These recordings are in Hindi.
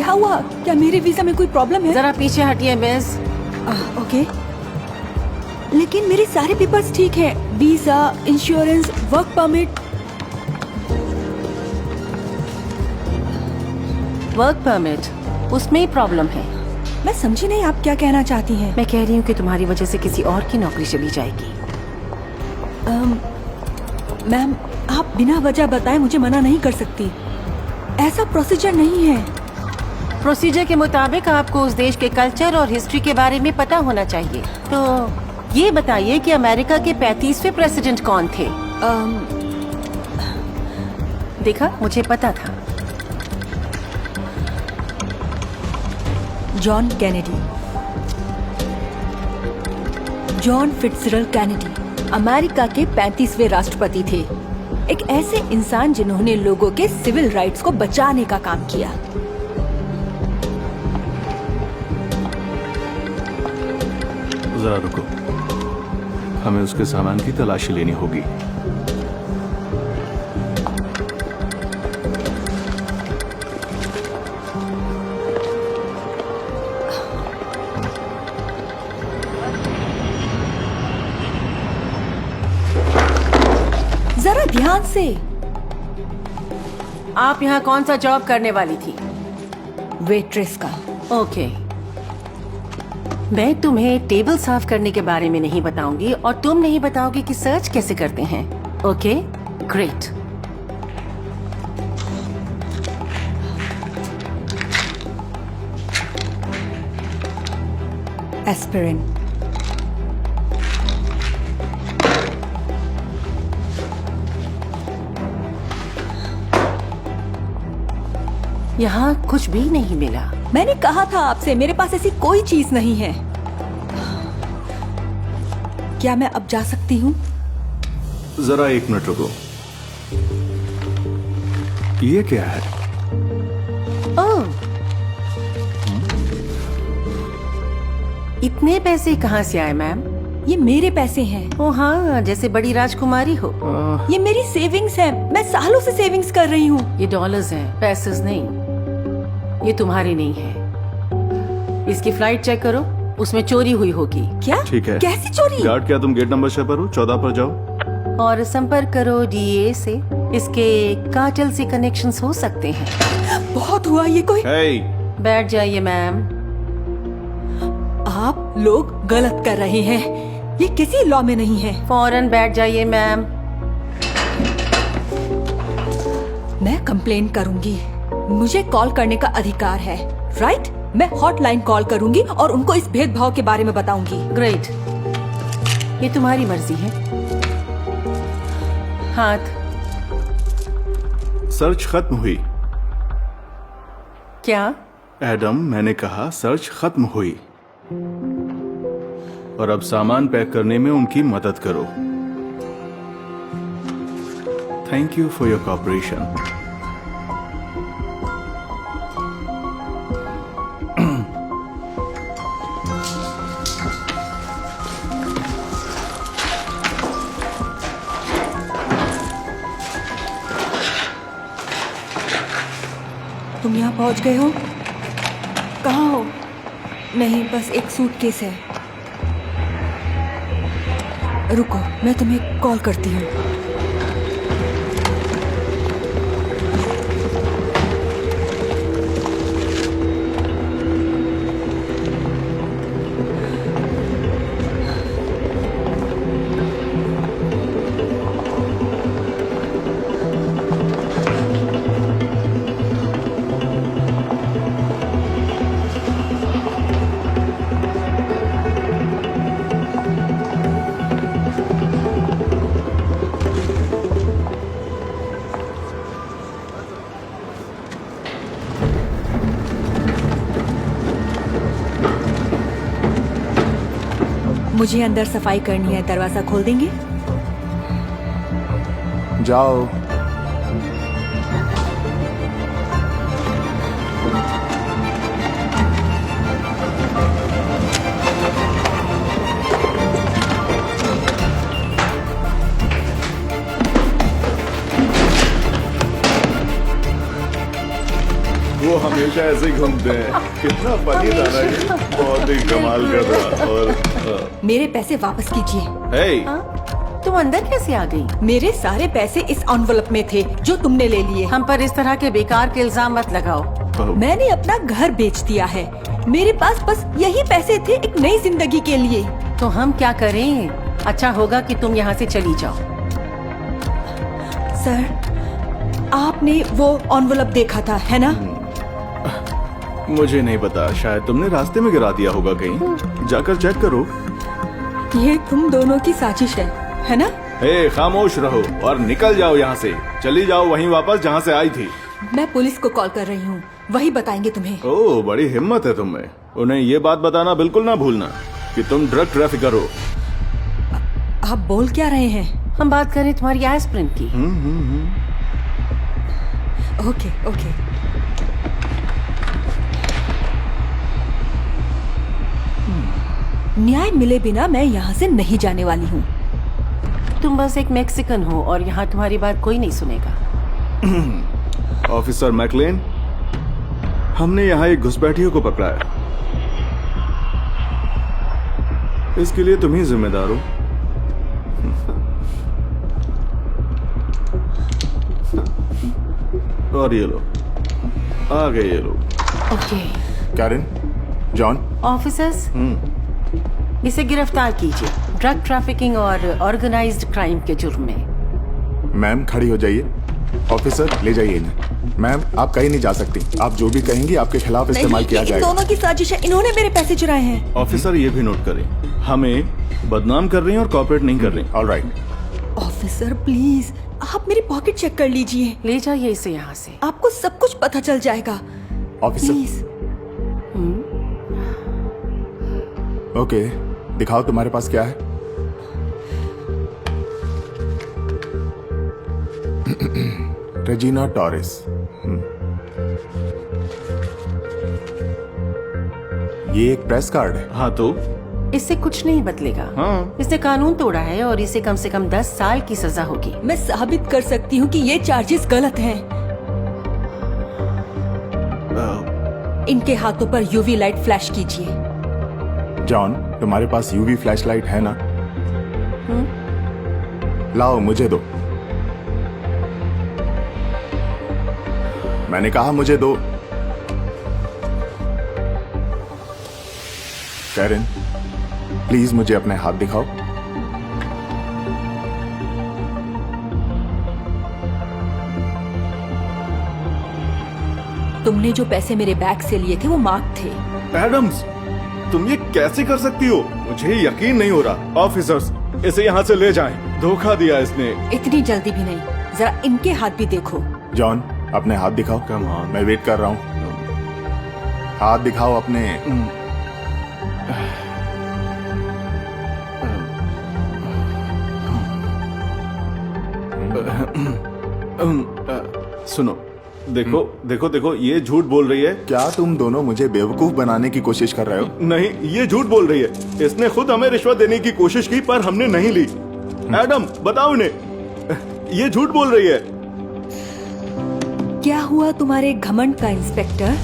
क्या हुआ? क्या मेरे वीजा में कोई प्रॉब्लम है? जरा पीछे हटिए मिस। ओके, लेकिन मेरे सारे पेपर्स ठीक हैं। Visa, insurance, work permit. Work permit, उसमें ही प्रॉब्लम है। मैं समझी नहीं आप क्या कहना चाहती हैं। मैं कह रही हूँ कि तुम्हारी वजह से किसी और की नौकरी चली जाएगी। मैम, आप बिना वजह बताए मुझे मना नहीं कर सकती। ऐसा प्रोसीजर नहीं है। प्रोसीजर के मुताबिक आपको उस देश के कल्चर और हिस्ट्री के बारे में पता होना चाहिए। तो ये बताइए कि अमेरिका के 35वें प्रेसिडेंट कौन थे? देखा, मुझे पता था। John Kennedy, John Fitzgerald Kennedy America के 35वें राष्ट्रपति थे। एक ऐसे इंसान जिन्होंने लोगों के सिविल राइट्स को बचाने का काम किया। जरा रुको, हमें उसके सामान की तलाशी लेनी होगी। जरा ध्यान से। आप यहाँ कौन सा जॉब करने वाली थी? वेट्रेस का। ओके, मैं तुम्हें टेबल साफ करने के बारे में नहीं बताऊंगी और तुम नहीं बताओगी कि सर्च कैसे करते हैं। Okay, great. एस्पिरिन। यहाँ कुछ भी नहीं मिला। मैंने कहा था आपसे, मेरे पास ऐसी कोई चीज नहीं है। क्या मैं अब जा सकती हूँ? जरा एक मिनट रुको, ये क्या है? ओह, इतने पैसे कहाँ से आए मैम? ये मेरे पैसे हैं। ओ हाँ, जैसे बड़ी राजकुमारी हो। ये मेरी सेविंग्स है। मैं सालों से सेविंग्स कर रही हूँ। ये डॉलर्स हैं, पैसेस नहीं। ये तुम्हारी नहीं है। इसकी फ्लाइट चेक करो, उसमें चोरी हुई होगी। क्या? ठीक है। कैसी चोरी? गार्ड, क्या तुम गेट नंबर 6 पर हो? 14 पर जाओ। और संपर्क करो डीए से। इसके कार्टेल से कनेक्शंस हो सकते हैं। बहुत हुआ ये कोई। hey! बैठ जाइए मैम। आप लोग गलत कर रहे हैं। ये किसी लॉ में नहीं है। फौरन बैठ जाइए मैम। मैं कंप्लेन करूंगी। मुझे कॉल करने का अधिकार है, राइट? मैं हॉटलाइन कॉल करूंगी और उनको इस भेदभाव के बारे में बताऊंगी। ग्रेट, ये तुम्हारी मर्जी है। हाथ। सर्च खत्म हुई। क्या? एडम, मैंने कहा सर्च खत्म हुई और अब सामान पैक करने में उनकी मदद करो। Thank you for your cooperation. तुम यहाँ पहुँच गए हो? कहाँ हो? नहीं, बस एक सूटकेस है। रुको, मैं तुम्हें कॉल करती हूँ। मुझे अंदर सफाई करनी है। दरवाजा खोल देंगे? जाओ। वो हमेशा ऐसे ही घूमते हैं। कितना फनी था ना ये, बहुत ही कमाल कर रहा। और मेरे पैसे वापस कीजिए। हे, हाँ? तुम अंदर कैसे आ गई? मेरे सारे पैसे इस एनवलप में थे जो तुमने ले लिए। हम पर इस तरह के बेकार के इल्जाम मत लगाओ। मैंने अपना घर बेच दिया है। मेरे पास बस यही पैसे थे एक नई जिंदगी के लिए। तो हम क्या करें? अच्छा होगा कि तुम यहाँ से चली जाओ। सर, आपने वो एनवलप देखा था, है ना? मुझे नहीं पता, शायद तुमने रास्ते में गिरा दिया होगा कहीं। जाकर चेक करो। ये तुम दोनों की साजिश है ना? हे, खामोश रहो और निकल जाओ यहाँ से। चली जाओ वहीं वापस जहाँ से आई थी। मैं पुलिस को कॉल कर रही हूँ, वही बताएंगे तुम्हें। ओह, बड़ी हिम्मत है तुम्हें। उन्हें ये बात बताना बिल्कुल ना भूलना कि तुम ड्रग ट्रैफिकर हो। आप बोल क्या रहे हैं? हम बात करें तुम्हारी एस्पिरिन की। Okay okay. न्याय मिले बिना मैं यहाँ से नहीं जाने वाली हूँ। तुम बस एक मैक्सिकन हो और यहाँ तुम्हारी बात कोई नहीं सुनेगा। ऑफिसर मैकलेन, हमने यहाँ एक घुसपैठियों को पकड़ा है। इसके लिए तुम ही जिम्मेदार हो। और ये लो, आ गए ये लोग। ओके। कैरन, जॉन, ऑफिसर्स, इसे गिरफ्तार कीजिए ड्रग ट्रैफिकिंग और ऑर्गेनाइज्ड क्राइम के जुर्म में। मैम खड़ी हो जाइए। ऑफिसर ले जाइए इन्हें। मैम आप कहीं नहीं जा सकती। आप जो भी कहेंगी आपके खिलाफ इस्तेमाल किया इन जाएगा। दोनों की साजिश है। इन्होंने मेरे पैसे चुराए हैं। ऑफिसर ये भी नोट करें, हमें बदनाम कर रही हैं और कॉपरेट नहीं कर रही। ऑलराइट। ऑफिसर प्लीज, आप मेरी पॉकेट चेक कर लीजिए। ले जाइए इसे यहाँ से। आपको सब कुछ पता चल जाएगा। Officer, please. ओके, दिखाओ तुम्हारे पास क्या है। Regina Torres. ये एक प्रेस कार्ड है। हाँ तो इससे कुछ नहीं बदलेगा। हाँ। इसने कानून तोड़ा है और इसे कम से कम 10 साल की सजा होगी। मैं साबित कर सकती हूँ कि ये चार्जेस गलत हैं। इनके हाथों पर यूवी लाइट फ्लैश कीजिए। जॉन, तुम्हारे पास यूवी फ्लैशलाइट है ना? लाओ मुझे दो। मैंने कहा मुझे दो। कैरन, प्लीज मुझे अपने हाथ दिखाओ। तुमने जो पैसे मेरे बैग से लिए थे वो मार्क थे। एडम्स, तुम ये कैसे कर सकती हो? मुझे यकीन नहीं हो रहा। ऑफिसर्स, इसे यहाँ से ले जाएं। धोखा दिया इसने। इतनी जल्दी भी नहीं, जरा इनके हाथ भी देखो। जॉन, अपने हाथ दिखाओ। Come on. मैं वेट कर रहा हूँ। हाथ दिखाओ अपने। सुनो, देखो देखो देखो, ये झूठ बोल रही है। क्या तुम दोनों मुझे बेवकूफ बनाने की कोशिश कर रहे हो? नहीं, ये झूठ बोल रही है। इसने खुद हमें रिश्वत देने की कोशिश की पर हमने नहीं ली। एडम, बताओ इन्हें, ये झूठ बोल रही है। क्या हुआ तुम्हारे घमंड का, इंस्पेक्टर?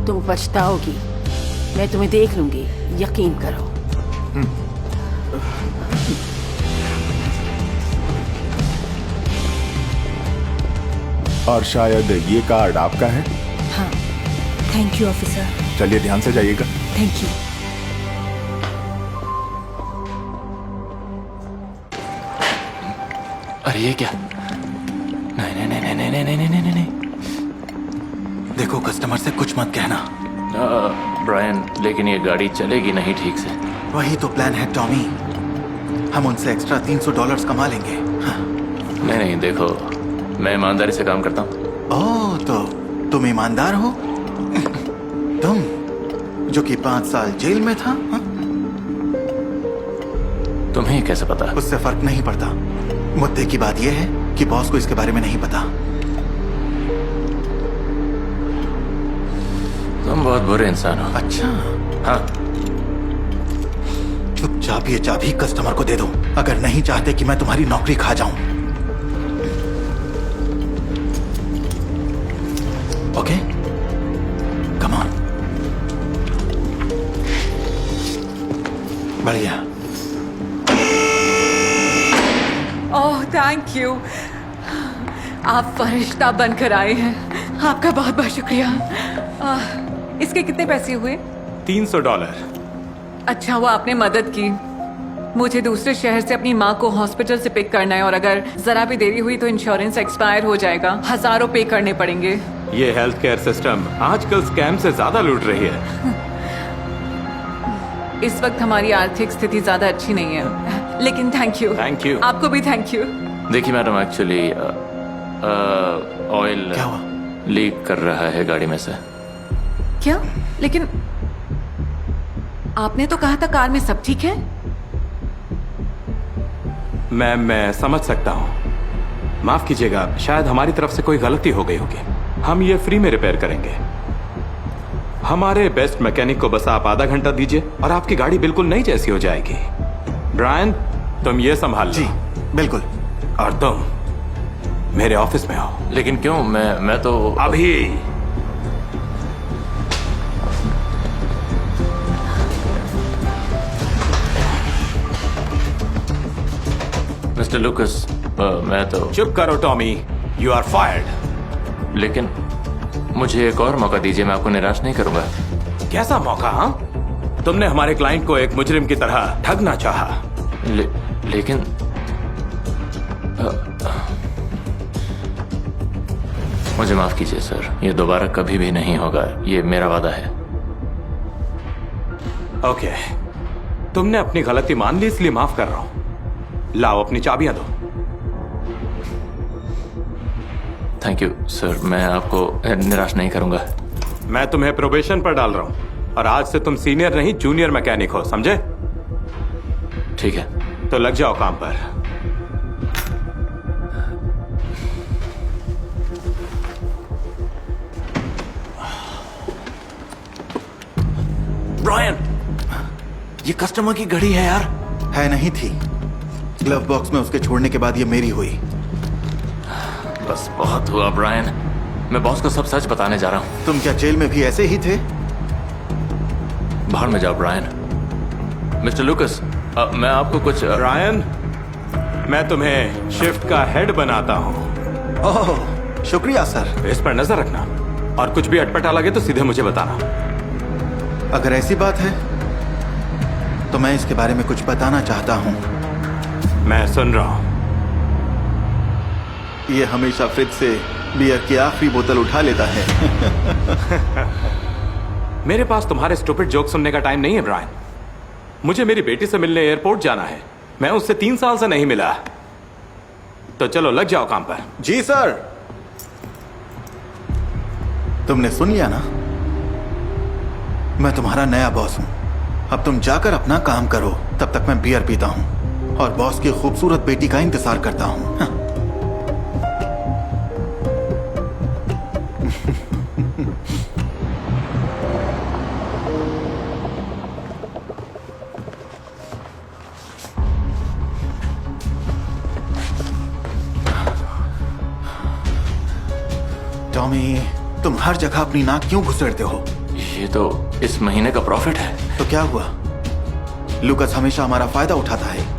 तुम पछताओगी। मैं तुम्हें देख लूंगी, यकीन करो। और शायद ये कार्ड आपका है। हाँ, थैंक यू ऑफिसर। चलिए ध्यान से जाइएगा। Thank you. अरे ये क्या? नहीं नहीं नहीं नहीं नहीं नहीं नहीं नहीं नहीं। देखो, कस्टमर से कुछ मत कहना। ब्रायन, लेकिन ये गाड़ी चलेगी नहीं ठीक से। वही तो प्लान है टॉमी। हम उनसे एक्स्ट्रा $300 कमा लेंगे। हाँ। नहीं नहीं, देखो, मैं ईमानदारी से काम करता हूँ। ओह, तो तुम ईमानदार हो? तुम जो कि 5 साल जेल में था। हाँ? तुम्हें कैसे पता? उससे फर्क नहीं पड़ता। मुद्दे की बात यह है कि बॉस को इसके बारे में नहीं पता। तुम बहुत बुरे इंसान हो। अच्छा, हाँ, चुपचाप ये चाबी कस्टमर को दे दो, अगर नहीं चाहते कि मैं तुम्हारी नौकरी खा जाऊं। Okay come on. बढ़िया। ओह थैंक यू, आप फरिश्ता बनकर आए हैं। आपका बहुत बहुत शुक्रिया। इसके कितने पैसे हुए? $300। अच्छा हुआ आपने मदद की। मुझे दूसरे शहर से अपनी माँ को हॉस्पिटल से पिक करना है और अगर जरा भी देरी हुई तो इंश्योरेंस एक्सपायर हो जाएगा। 1000 पे करने पड़ेंगे। ये हेल्थ केयर सिस्टम आजकल स्कैम से ज्यादा लूट रही है। इस वक्त हमारी आर्थिक स्थिति ज्यादा अच्छी नहीं है, लेकिन थैंक यू। Thank you. आपको भी थैंक यू। देखिए मैडम, एक्चुअली ऑयल क्या हुआ? लीक कर रहा है गाड़ी में से। क्या? लेकिन आपने तो कहा था कार में सब ठीक है। मैम, मैं समझ सकता हूँ। माफ कीजिएगा, शायद हमारी तरफ से कोई गलती हो गई होगी। हम ये फ्री में रिपेयर करेंगे। हमारे बेस्ट मैकेनिक को बस आप आधा घंटा दीजिए और आपकी गाड़ी बिल्कुल नई जैसी हो जाएगी। ब्रायन, तुम ये संभाल जी लो। बिल्कुल। और तुम मेरे ऑफिस में हो। लेकिन क्यों? मैं तो अभी। मिस्टर लुकस, मैं तो चुप करो टॉमी, यू आर फायर्ड। लेकिन मुझे एक और मौका दीजिए, मैं आपको निराश नहीं करूंगा। कैसा मौका? हाँ, तुमने हमारे क्लाइंट को एक मुजरिम की तरह ठगना चाहा। लेकिन मुझे माफ कीजिए सर, ये दोबारा कभी भी नहीं होगा, ये मेरा वादा है। ओके, तुमने अपनी गलती मान ली इसलिए माफ कर रहा हूं। लाओ अपनी चाबियां दो। थैंक यू सर, मैं आपको निराश नहीं करूंगा। मैं तुम्हें प्रोबेशन पर डाल रहा हूं और आज से तुम सीनियर नहीं जूनियर मैकेनिक हो, समझे? ठीक है। तो लग जाओ काम पर। ब्रायन, ये कस्टमर की घड़ी है यार। है नहीं थी, ग्लव बॉक्स में उसके छोड़ने के बाद ये मेरी हुई। बस बहुत हुआ ब्रायन, मैं बॉस को सब सच बताने जा रहा हूं। तुम क्या जेल में भी ऐसे ही थे? बाहर में जाओ ब्रायन। मिस्टर लुकस, मैं आपको कुछ ब्रायन, मैं तुम्हें शिफ्ट का हेड बनाता हूं। ओह शुक्रिया सर। इस पर नजर रखना और कुछ भी अटपटा लगे तो सीधे मुझे बताना। अगर ऐसी बात है तो मैं इसके बारे में कुछ बताना चाहता हूँ। मैं सुन रहा हूं। ये हमेशा फ्रिज से बियर की आखिरी बोतल उठा लेता है। मेरे पास तुम्हारे स्टूपिड जोक सुनने का टाइम नहीं है ब्रायन। मुझे मेरी बेटी से मिलने एयरपोर्ट जाना है। मैं उससे 3 साल से नहीं मिला। तो चलो लग जाओ काम पर। जी सर। तुमने सुन लिया ना, मैं तुम्हारा नया बॉस हूं। अब तुम जाकर अपना काम करो, तब तक मैं बियर पीता हूं और बॉस की खूबसूरत बेटी का इंतजार करता हूं। हाँ। टॉमी, तुम हर जगह अपनी नाक क्यों घुसेड़ते हो? ये तो इस महीने का प्रॉफिट है। तो क्या हुआ? लुकस हमेशा हमारा फायदा उठाता है।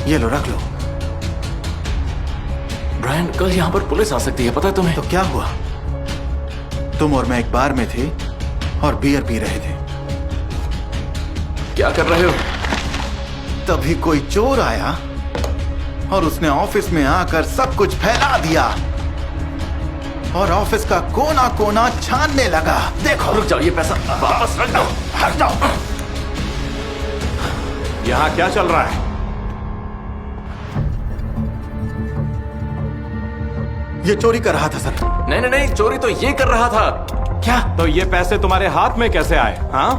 ये लो, रख लो। ब्रायन, कल यहाँ पर पुलिस आ सकती है, पता है तुम्हें? तो क्या हुआ? तुम और मैं एक बार में थे और बियर पी रहे थे। क्या कर रहे हो? तभी कोई चोर आया और उसने ऑफिस में आकर सब कुछ फैला दिया और ऑफिस का कोना कोना छानने लगा। देखो। रुक जाओ, ये पैसा वापस रख दो। हट जाओ। यहां क्या चल रहा है? ये चोरी कर रहा था सर। नहीं नहीं नहीं, चोरी तो ये कर रहा था। क्या? तो ये पैसे तुम्हारे हाथ में कैसे आए? हाँ,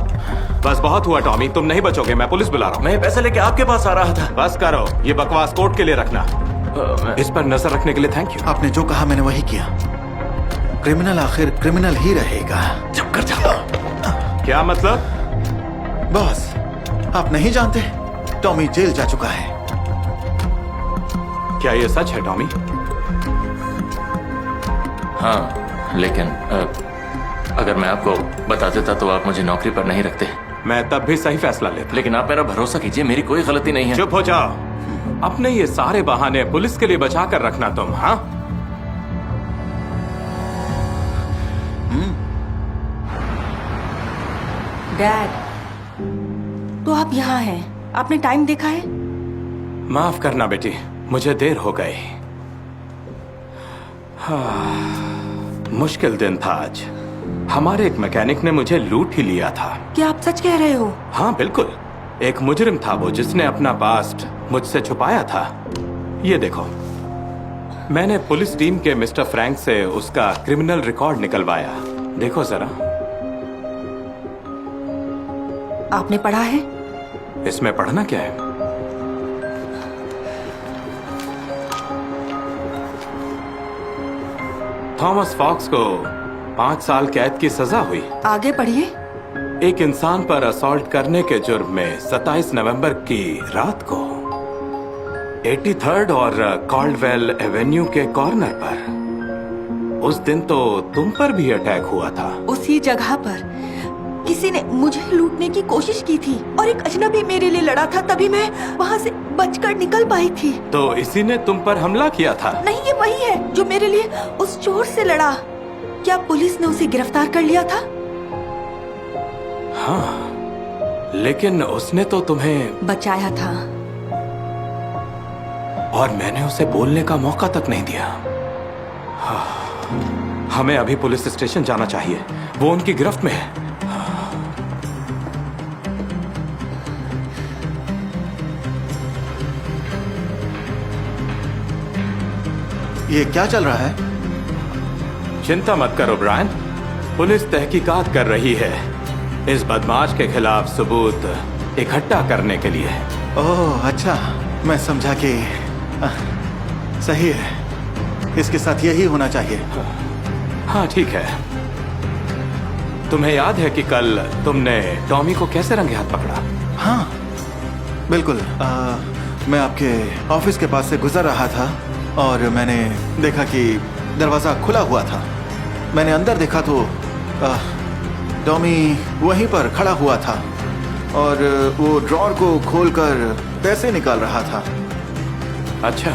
बस बहुत हुआ टॉमी, तुम नहीं बचोगे। मैं पुलिस बुला रहा हूँ। मैं पैसे लेके आपके पास आ रहा था। बस करो, ये बकवास कोर्ट के लिए रखना। इस पर नजर रखने के लिए थैंक यू। आपने जो कहा मैंने वही किया। क्रिमिनल आखिर क्रिमिनल ही रहेगा। चुप कर जाओ। क्या मतलब? बॉस, आप नहीं जानते, टॉमी जेल जा चुका है। क्या ये सच है टॉमी? हाँ लेकिन अगर मैं आपको बता देता तो आप मुझे नौकरी पर नहीं रखते। मैं तब भी सही फैसला लेता। लेकिन आप मेरा भरोसा कीजिए, मेरी कोई गलती नहीं है। चुप हो जाओ। अपने ये सारे बहाने पुलिस के लिए बचा कर रखना तुम, हाँ? डैड, तो आप यहाँ हैं? आपने टाइम देखा है? माफ करना बेटी, मुझे देर हो गई। मुश्किल दिन था आज। हमारे एक मैकेनिक ने मुझे लूट ही लिया था। क्या आप सच कह रहे हो? हाँ बिल्कुल। एक मुजरिम था वो, जिसने अपना पास्ट मुझसे छुपाया था। ये देखो, मैंने पुलिस टीम के मिस्टर फ्रैंक से उसका क्रिमिनल रिकॉर्ड निकलवाया। देखो जरा। आपने पढ़ा है? इसमें पढ़ना क्या है? थॉमस फॉक्स को 5 साल कैद की सजा हुई। आगे पढ़िए। एक इंसान पर असॉल्ट करने के जुर्म में 27 नवंबर की रात को 83rd और कॉल्डवेल एवेन्यू के कॉर्नर पर, उस दिन तो तुम पर भी अटैक हुआ था। उसी जगह पर किसी ने मुझे लूटने की कोशिश की थी और एक अजनबी मेरे लिए लड़ा था, तभी मैं वहाँ से बचकर निकल पाई थी। तो इसी ने तुम पर हमला किया था? नहीं, ये वही है जो मेरे लिए उस चोर से लड़ा। क्या पुलिस ने उसे गिरफ्तार कर लिया था? हाँ, लेकिन उसने तो तुम्हें बचाया था। और मैंने उसे बोलने का मौका तक नहीं दिया। हाँ, हमें अभी पुलिस स्टेशन जाना चाहिए, वो उनकी गिरफ्त में है। ये क्या चल रहा है? चिंता मत करो ब्रायन, पुलिस तहकीकात कर रही है इस बदमाश के खिलाफ सबूत इकट्ठा करने के लिए। ओह अच्छा, मैं समझा कि सही है, इसके साथ यही होना चाहिए। हाँ ठीक है। तुम्हें याद है कि कल तुमने टॉमी को कैसे रंगे हाथ पकड़ा? हाँ बिल्कुल। मैं आपके ऑफिस के पास से गुजर रहा था और मैंने देखा कि दरवाजा खुला हुआ था। मैंने अंदर देखा तो टॉमी वहीं पर खड़ा हुआ था और वो ड्रॉर को खोलकर पैसे निकाल रहा था। अच्छा,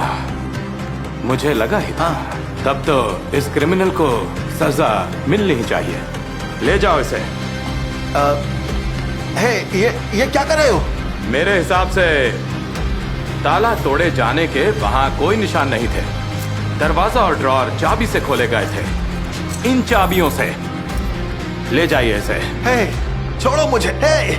मुझे लगा ही था। हाँ। तब तो इस क्रिमिनल को सजा मिलनी ही चाहिए। ले जाओ इसे। ये क्या कर रहे हो? मेरे हिसाब से ताला तोड़े जाने के वहां कोई निशान नहीं थे। दरवाजा और ड्रॉर चाबी से खोले गए थे, इन चाबियों से। ले जाइए इसे। हे, छोड़ो मुझे। हे!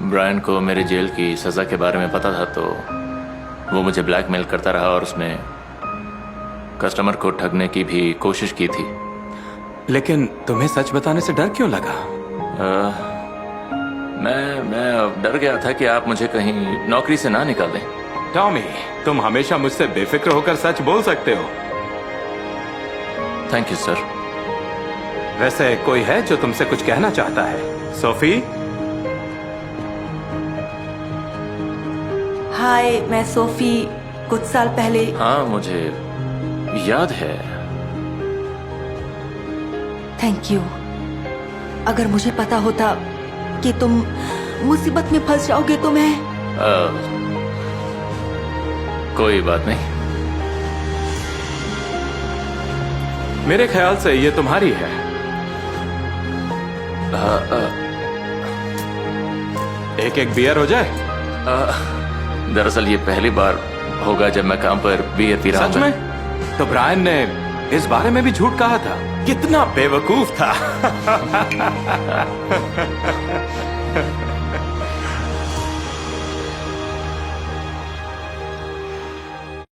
ब्रायन को मेरे जेल की सजा के बारे में पता था, तो वो मुझे ब्लैकमेल करता रहा और उसने कस्टमर को ठगने की भी कोशिश की थी। लेकिन तुम्हें सच बताने से डर क्यों लगा? मैं डर गया था कि आप मुझे कहीं नौकरी से ना निकाल दें। टॉमी, तुम हमेशा मुझसे बेफिक्र होकर सच बोल सकते हो। Thank you sir. वैसे कोई है जो तुमसे कुछ कहना चाहता है? सोफी? हाय, मैं सोफी। कुछ साल पहले हाँ, मुझे याद है। Thank you. अगर मुझे पता होता कि तुम मुसीबत में फंस जाओगे तो मैं कोई बात नहीं। मेरे ख्याल से ये तुम्हारी है। एक बियर हो जाए? दरअसल ये पहली बार होगा जब मैं काम पर बियर पी रहा हूं। सच में? तो ब्रायन ने इस बारे में भी झूठ कहा था। कितना बेवकूफ था।